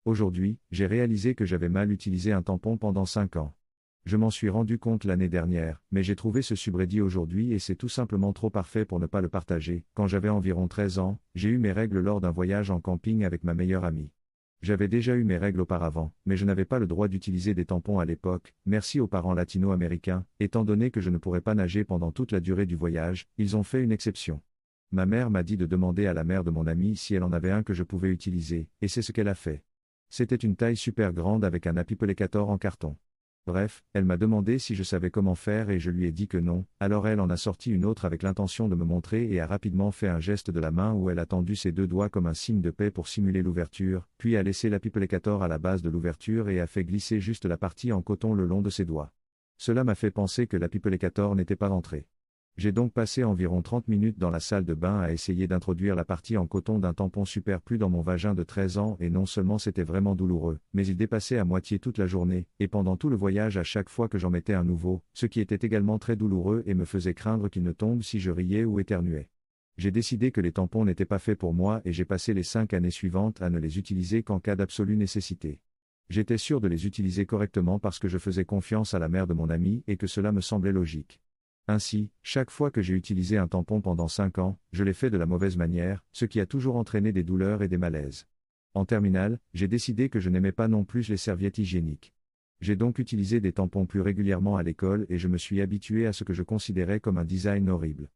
Aujourd'hui, j'ai réalisé que j'avais mal utilisé un tampon pendant 5 ans. Je m'en suis rendu compte l'année dernière, mais j'ai trouvé ce subreddit aujourd'hui et c'est tout simplement trop parfait pour ne pas le partager. Quand j'avais environ 13 ans, j'ai eu mes règles lors d'un voyage en camping avec ma meilleure amie. J'avais déjà eu mes règles auparavant, mais je n'avais pas le droit d'utiliser des tampons à l'époque, merci aux parents latino-américains, étant donné que je ne pourrais pas nager pendant toute la durée du voyage, ils ont fait une exception. Ma mère m'a dit de demander à la mère de mon ami si elle en avait un que je pouvais utiliser, et c'est ce qu'elle a fait. C'était une taille super grande avec un applicator en carton. Bref, elle m'a demandé si je savais comment faire et je lui ai dit que non, alors elle en a sorti une autre avec l'intention de me montrer et a rapidement fait un geste de la main où elle a tendu ses 2 doigts comme un signe de paix pour simuler l'ouverture, puis a laissé l'applicator à la base de l'ouverture et a fait glisser juste la partie en coton le long de ses doigts. Cela m'a fait penser que l'applicator n'était pas rentré. J'ai donc passé environ 30 minutes dans la salle de bain à essayer d'introduire la partie en coton d'un tampon superflu dans mon vagin de 13 ans et non seulement c'était vraiment douloureux, mais il dépassait à moitié toute la journée, et pendant tout le voyage à chaque fois que j'en mettais un nouveau, ce qui était également très douloureux et me faisait craindre qu'il ne tombe si je riais ou éternuais. J'ai décidé que les tampons n'étaient pas faits pour moi et j'ai passé les 5 années suivantes à ne les utiliser qu'en cas d'absolue nécessité. J'étais sûr de les utiliser correctement parce que je faisais confiance à la mère de mon ami et que cela me semblait logique. Ainsi, chaque fois que j'ai utilisé un tampon pendant 5 ans, je l'ai fait de la mauvaise manière, ce qui a toujours entraîné des douleurs et des malaises. En terminale, j'ai décidé que je n'aimais pas non plus les serviettes hygiéniques. J'ai donc utilisé des tampons plus régulièrement à l'école et je me suis habitué à ce que je considérais comme un design horrible.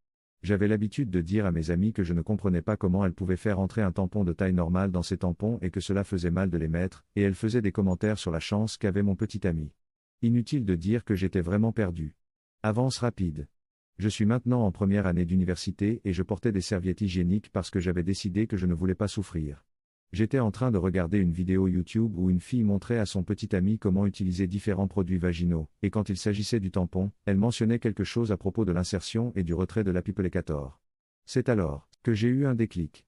J'avais l'habitude de dire à mes amis que je ne comprenais pas comment elles pouvaient faire entrer un tampon de taille normale dans ces tampons et que cela faisait mal de les mettre, et elles faisaient des commentaires sur la chance qu'avait mon petit ami. Inutile de dire que j'étais vraiment perdu. Avance rapide. Je suis maintenant en première année d'université et je portais des serviettes hygiéniques parce que j'avais décidé que je ne voulais pas souffrir. J'étais en train de regarder une vidéo YouTube où une fille montrait à son petit ami comment utiliser différents produits vaginaux, et quand il s'agissait du tampon, elle mentionnait quelque chose à propos de l'insertion et du retrait de l'applicator. C'est alors que j'ai eu un déclic.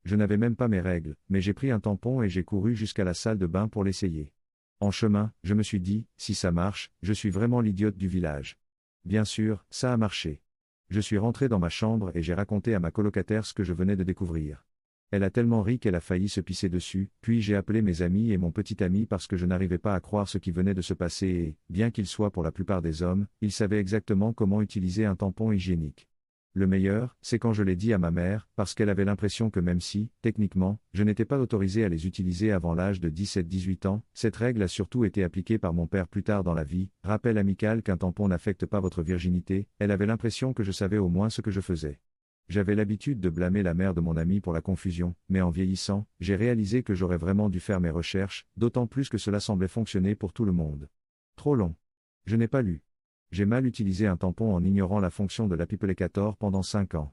Je n'avais même pas mes règles, mais j'ai pris un tampon et j'ai couru jusqu'à la salle de bain pour l'essayer. En chemin, je me suis dit, si ça marche, je suis vraiment l'idiote du village. Bien sûr, ça a marché. Je suis rentré dans ma chambre et j'ai raconté à ma colocataire ce que je venais de découvrir. Elle a tellement ri qu'elle a failli se pisser dessus, puis j'ai appelé mes amis et mon petit ami parce que je n'arrivais pas à croire ce qui venait de se passer et, bien qu'il soit pour la plupart des hommes, il savait exactement comment utiliser un tampon hygiénique. Le meilleur, c'est quand je l'ai dit à ma mère, parce qu'elle avait l'impression que même si, techniquement, je n'étais pas autorisé à les utiliser avant l'âge de 17-18 ans, cette règle a surtout été appliquée par mon père plus tard dans la vie, rappel amical qu'un tampon n'affecte pas votre virginité, elle avait l'impression que je savais au moins ce que je faisais. J'avais l'habitude de blâmer la mère de mon ami pour la confusion, mais en vieillissant, j'ai réalisé que j'aurais vraiment dû faire mes recherches, d'autant plus que cela semblait fonctionner pour tout le monde. Trop long. Je n'ai pas lu. J'ai mal utilisé un tampon en ignorant la fonction de l'applicator pendant 5 ans.